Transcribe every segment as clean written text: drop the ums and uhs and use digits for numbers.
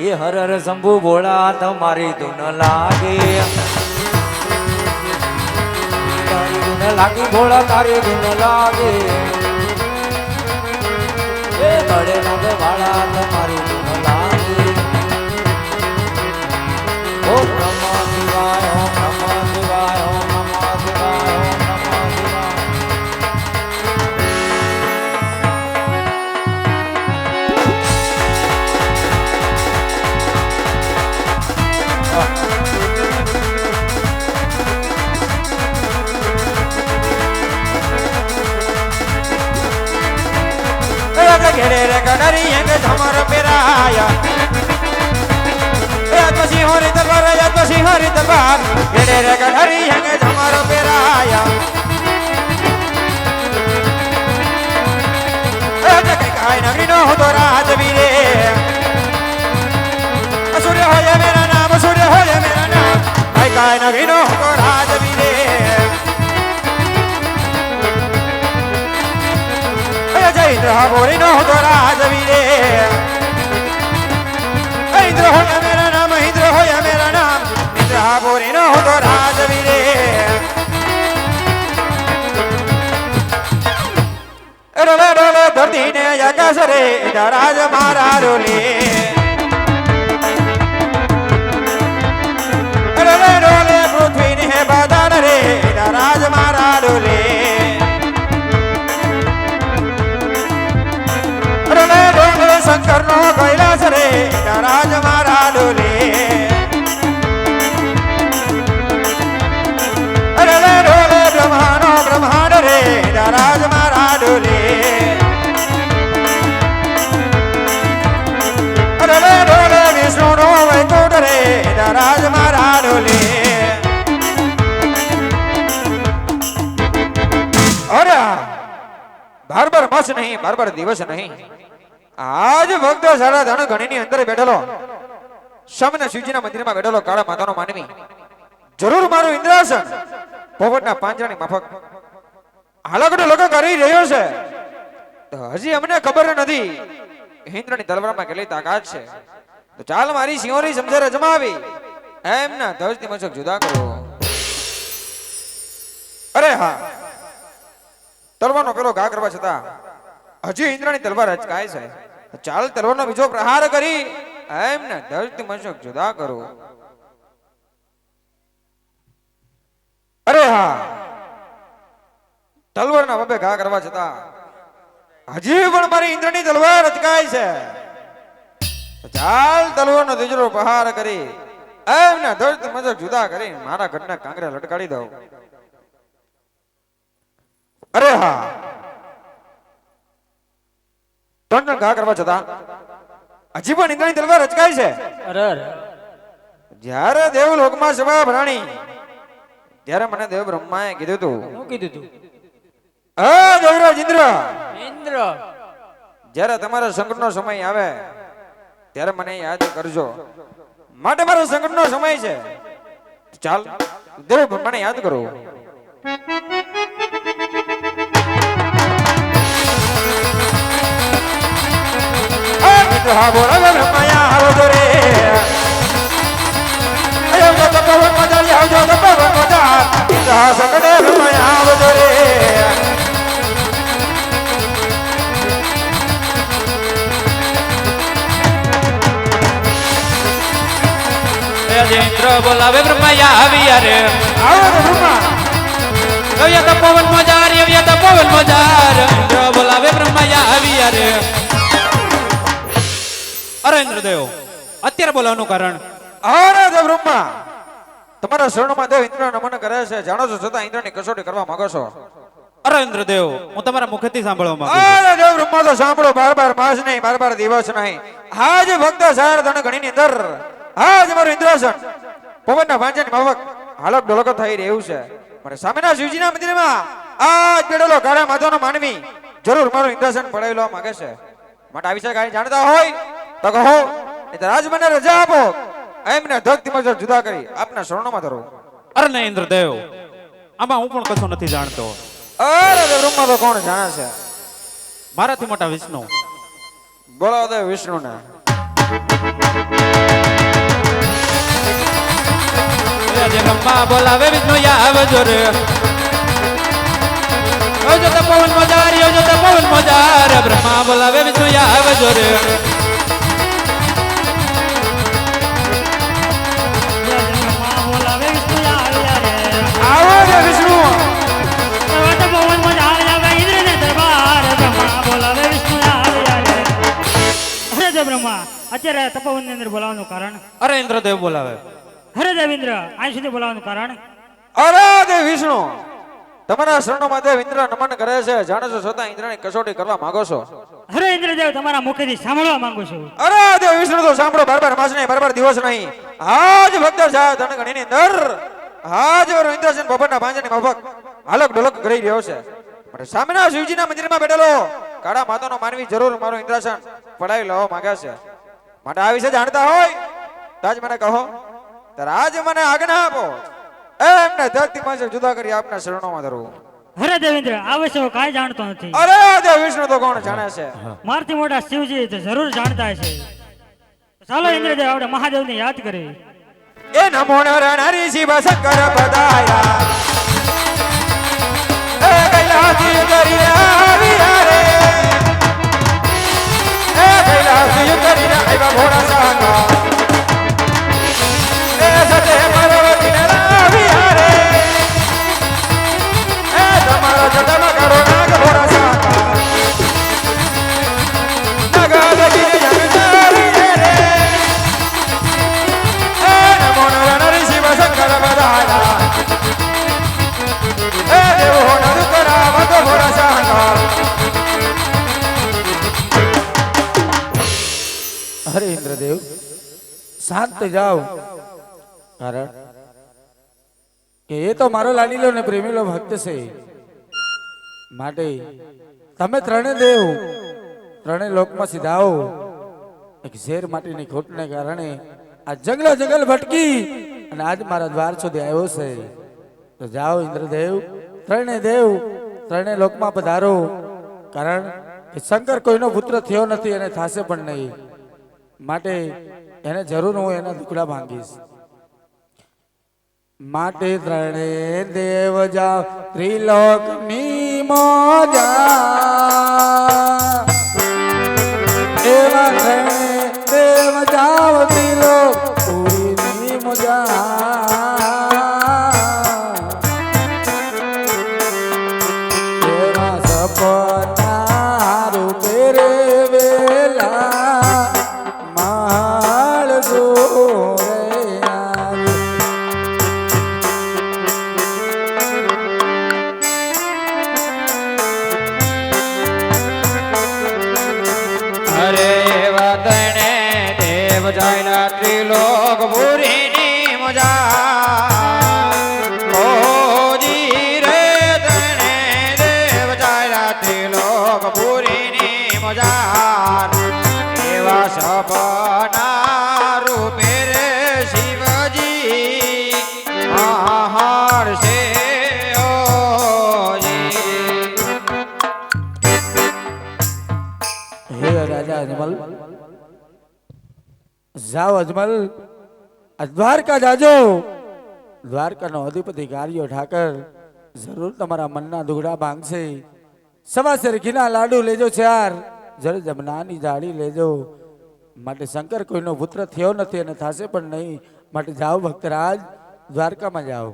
એ હર હર શંભુ ભોળા તમારી ધૂન લાગે, તારી ધૂન લાગી ભોળા તારી ધૂન લાગે, એ ગળે નાગ વાળા તમારી ધૂન લાગે. ઓમ નમઃ શિવાય, ઓમ નમઃ શિવાય, ઓમ નમઃ શિવાય, ઓમ નમઃ શિવાય. घेरे रे गडरी हेंगे झमर पेराया याद मसी होरी दरबार याद मसी होरी दरबार घेरे रे गडरी हेंगे झमर पेराया जगे काय नगरी नो हो तो राजवीरे सूर्य होय मेरा नाम सूर्य होय मेरा नाम काय काय नगरी नो हो तो राजवीरे इंद्र बोरी नो हो तो राजवीरे इंद्र हो या मेरा नाम इंद्र हो या मेरा नाम इंद्र बोरी नो हो तो राजवीरे रोले रोले धरती ने आकाश रे राज मारा रोले रोले रोले पृथ्वी ने बादल रे राज मारा रोले शंकर नो कैलास रे राज मारा डोले अरे डोले ब्रह्मांडो ब्रह्मांड रे राज मारा डोले अरे डोले विष्णु नो वैकुंठ रे राज मारा डोले और बार मास नहीं बार दिवस नहीं आज भक्त सारा धन घणी ની અંદર બેઠેલો સામના શિવજીના મંદિરમાં બેઠેલો કાળા માતાનો માનવી જરૂર મારું ઇન્દ્રાસન પોપટના પાંજરાની માફક હાલકડો લોકો કરી રહ્યો છે તો હજી અમને ખબર નથી ઇન્દ્રની તલવારમાં કેટલી તાકાત છે તો ચાલ મારી સિંહોરી સમજર અજમાવી એમના ધવજની મશક જુદા કરો. અરે હા તલવારનો પેલો ઘા કરવા છતાં હજી ઇન્દ્રની તલવાર અચકાય છે. ચાલ તલવારનો બીજો પ્રહાર કરી એમને ધરતી મશક જુદા કરો. અરે હા તલવારના બબે ઘા કરવા છતાં હજી પણ મારી ઇન્દ્રની તલવાર અચકાય છે. ચાલ તલવારનો ત્રીજો પ્રહાર કરી એમને ધરતી મશક જુદા કરી મારા ઘરના કાંગરે લટકાડી દઉં. અરે હા ત્રણ ઘા કરવા છતાં હજી પણ ઇન્દ્રની તલવાર અચકાય છે. જ્યારે દેવલોકમાં સભા ભરાણી ત્યારે મને દેવ બ્રહ્માએ કીધું તું. શું કીધું તું? હા દેવરાજ ઇન્દ્ર ઇન્દ્ર જ્યારે તમારા સંકટનો સમય આવે ત્યારે મને યાદ કરજો માટે મારો સંકટનો સમય છે. ચાલ દેવ બ્રહ્માને યાદ કરો. હા બોલા બ્રહ્માયા આવજો રે અયો તો પવન મજાલી આવજો તો પવન મજા હા સંકટે બ્રહ્માયા આવજો રે ઇન્દ્ર બોલાવે બ્રહ્માયા આવ્યા રે આવો બ્રહ્મા આવ્યા તો પવન મજાર આવ્યા તો પવન મજાર ઇન્દ્ર બોલાવે બ્રહ્માયા આવ્યા રે. અરે ઇન્દ્રદેવ અત્યારે બોલાવવાનું કારણ? અરે દેવ બ્રહ્મા તમારા શરણમાં દેવ ઇન્દ્ર નમન કરે છે જાણો છો છતાં ઇન્દ્રની કસોટી કરવા માંગો છો. અરે ઇન્દ્રદેવ હું તમારા મુખેથી સાંભળવા માંગુ છું. અરે દેવ બ્રહ્મા તો સાંભળો બાર માસ નહીં બાર દિવસ નહીં આજ ભક્ત સાર ધન ઘણી ની અંદર આજ મારું ઇન્દ્રાસન પવનના ભાંજાની માફક હાલક ડોલક થઈ રહ્યું છે. મારે સામેના શિવજીના મંદિરમાં આજ બેડેલો કાળા માતાનો માનવી જરૂર મારું ઇન્દ્રાસન પડાવી લેવા માંગે છે. માટે આ વિશે કાંઈ જાણતા હોય તો કહો નહીં તો રાજ મને રજા આપો એમને ધકતી મજર જુદા કરી આપના શરણોમાં ધરો. અરે નહીં ઇન્દ્રદેવ આમાં હું પણ કશું નથી જાણતો. અરે બ્રહ્મા તો કોણ જાણે છે? મારાથી મોટા વિષ્ણુ. બોલાવો દે વિષ્ણુને. આજે બ્રહ્મા બોલાવે વિષ્ણુ આવજો રે આવજો તો પવન મજાર આવજો તો પવન મજાર બ્રહ્મા બોલાવે વિષ્ણુ આવજો રે આવો રે વિષ્ણુ અત્યારે તપોવન ની અંદર બોલાવવાનું કારણ અરે ઇન્દ્રદેવ બોલાવે હરે દેવેન્દ્ર અહીં સુધી બોલાવવાનું કારણ અરે દેવ વિષ્ણુ તમારા શરણોમાં દેવ ઇન્દ્ર નમન કરે છે જાણો છો છતાં ઇન્દ્રની કસોટી કરવા માંગો છો હરે ઇન્દ્રદેવ તમારા મુખેથી સાંભળવા માંગુ છું અરે દેવ વિષ્ણુ તો સાંભળો બારબાર માસ નહીં બારબાર દિવસ નહીં આજ ભક્ત સાહેબ ધનગણીની અંદર આજ ઇન્દ્રસેન ભવનના પાંજરાની માફક હાલક ડોલક કરી રહ્યો છે માટે સામેના શિવજીના મંદિરમાં બેઠેલો કાળા માતાનો માનવી જરૂર મારો ઇન્દ્રસેન પડાવી લેવા માંગે છે માટે આ વિશે જાણતા હોય તો આજ મને કહો ત્યારે આજ મને આજ્ઞા આપો એમને ધરતીમાં જુદા કરી આપના શરણોમાં ધરવું હરે દેવેન્દ્ર આ વિશે હું કાંઈ જાણતો નથી અરે દેવ વિષ્ણુ તો કોણ જાણે છે મારથી મોટા શિવજી તો જરૂર જાણતા છે ચાલો ઇન્દ્રદેવ આપણે મહાદેવને યાદ કરીએ એ નમો નરનારી શિવ શંકર પદાયા એ કૈલાસી કરી આવ્યા રે એ કૈલાસી કરી આવ્યા ભોળા સાગા એ સતે પાર્વતી ને લાવ્યા રે એ તમારો જતન કરો નાગ ભોળા સાગા નગર જન તારી રે નમો નરનારી શિવ શંકર પદાયા એ દેવો નર કરાવત ભોળા સાગા અરે ઇન્દ્રદેવ શાંત જાઓ કારણ કે એ તો મારો લાડીલો ને પ્રેમીલો ભક્ત છે માટે તમે ત્રણે દેવ ત્રણે લોકમાં સીધાઓ એક ઝેર માટીની ખોટને કારણે આ જંગલ ભટકી અને આજ મારા દ્વાર સુધી આવ્યો છે તો જાઓ ઇન્દ્રદેવ ત્રણે લોકમાં પધારો કારણ કે શંકર કોઈનો પુત્ર થયો નથી અને થાશે પણ નહીં માટે એને જરૂર હું એના દુખડા ભાંગીશ માટે ત્રણે દેવ જાઓ ત્રિલોકની મોજા એવા ત્રણે દેવ જાઓ ત્રિલોકની મોજા એવા સપના રૂપે રે વેલા માળ ગોરૈયા અરે એવા તણે દેવ જાયલા ત્રિલોક ભૂરીની મજા ઓજી રે તણે દેવ જાયલા ત્રિલોક ભૂરીની મજા એવા સપના રૂપે રે શિવજી મહાર છે હે રાજા અજમલ જાઓ અજમલ આ દ્વારકા જાજો દ્વારકાનો અધિપતિ કાર્યો ઠાકર જરૂર તમારા મનના દુગડા ભાંગશે સવાસેર ઘીના લાડુ લેજો ચાર જળ જમનાની જાળી લેજો માટે શંકર કોઈનો પુત્ર થયો નથી અને થાશે પણ નહીં માટે જાઓ ભક્તરાજ દ્વારકામાં જાઓ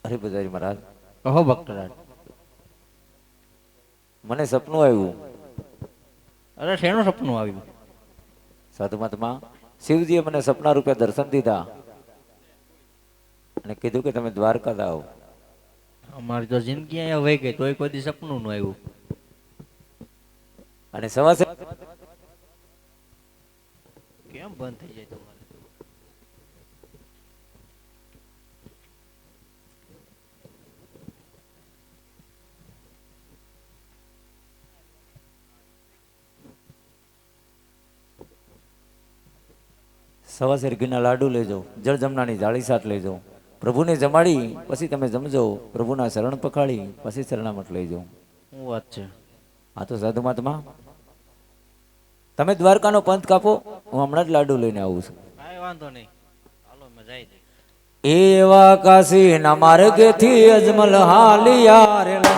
હરે બજારી મહારાજ કહો ભક્તરાજ મને સપનું આવ્યું અરે શેનું સપનું આવ્યું સાધુ મહાત્મા શિવજીએ મને સપના રૂપે દર્શન દીધા અને કીધું કે તમે દ્વારકા જાઓ અમારી તો જિંદગી અહીંયા વહી ગઈ તોય કોઈ દી સપનું નું આવ્યું અને સવાસે કેમ બંધ થઈ જાય તમારે સવાસેર ઘીના લાડુ લેજો જળ જમનાની જાળી સાથ લેજો પ્રભુને જમાડી પછી તમે જમજો પ્રભુના શરણ પખાડી પછી શરણામત લેજો શું વાત છે આ તો સાધુ મહાત્મા તમે દ્વારકાનો પંથ કાપો, હું હમણાં જ લાડુ લઈને આવું છું. કાંઈ વાંધો નહીં, હાલો મજા આવી જાય. એવા કાશી ના માર્ગેથી અજમલ હાલિયા રે લો.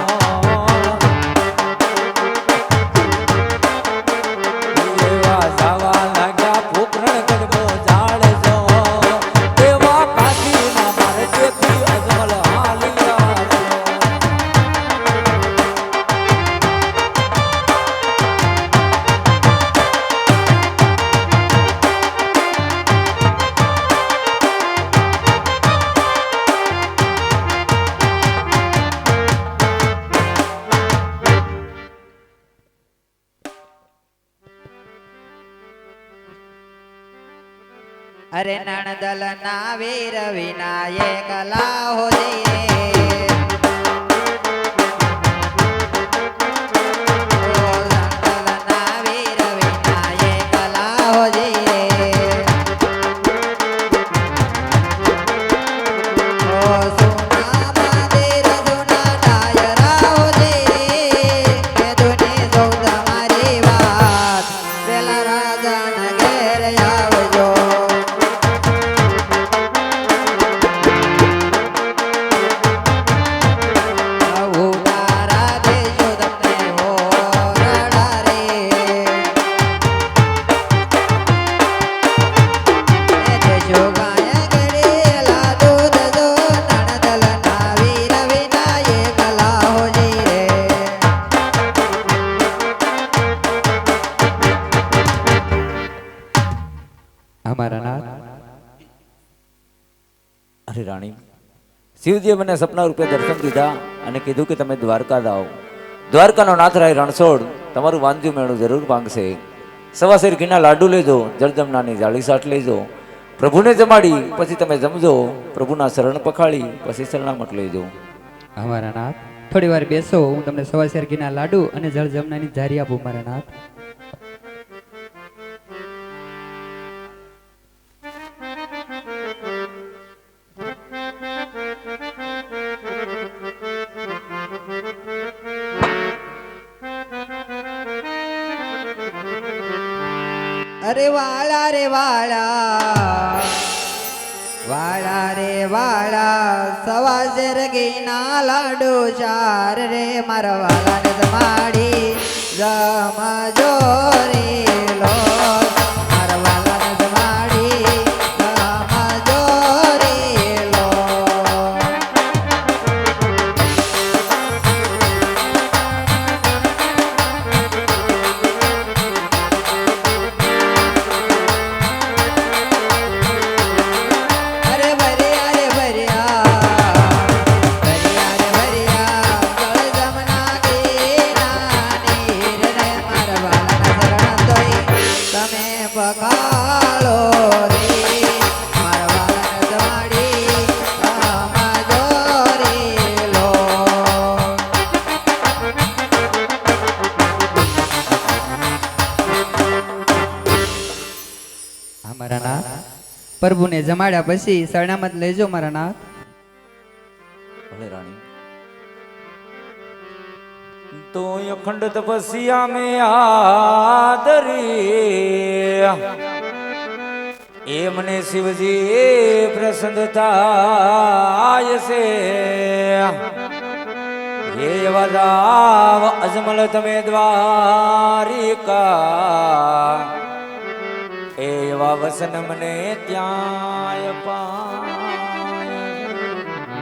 એવા જાવા લાગ્યા પોકરણ ગરબો જાળજો. એવા કાશી ના માર્ગેથી અજમલ હાલિયા રે લો. અરે નણદલ ના વીર વિનાયક લાહો જઈ અમારા નાથ. અરે રાણી, શિવજીએ મને સપના રૂપે દર્શન દીધા અને કીધું કે તમે દ્વારકા જાઓ. દ્વારકાનો નાથરાય રણછોડ તમારું વાંજ્યું મેળું જરૂર ભાંગશે. સવાશેર ઘીના લાડુ લેજો, જળજમનાની જાળી સાટ લેજો. પ્રભુને જમાડી પછી તમે જમજો. પ્રભુના શરણ પખાળી પછી શરણામત લેજો. અમારા નાથ, થોડી વાર બેસો, હું તમને સવા શેર ઘીના લાડુ અને જળ જમનાની જારી આપું મારા નાથ. અરે વાળા રે વાળા, વાળા રે વાળા, સવા શેર ઘીના લાડુ ચાર રે મારા વાળાને જમાડી જમજો રે લો. મારા વાળાને જમાડી જમજો રે લો. અરે ભર્યા રે ભર્યા, ભર્યા રે ભર્યા, જળ જમના ઘીના નીર રે મારા વાલાના શરણ તોય તમે પખાળો રે. મારા વાલાને જમાડી જમજો રે લો. મારા નાથ, પ્રભુને જમાડ્યા પછી શરણામત લેજો મારા નાથ. ભલે રાણી. તો અખંડ તપસ્યા में આદરી એમને શિવજી પ્રસન્ન થાય છે. હે વદાવ અજમલ તમે દ્વારિકા, એવા વસન મને ત્યાં પા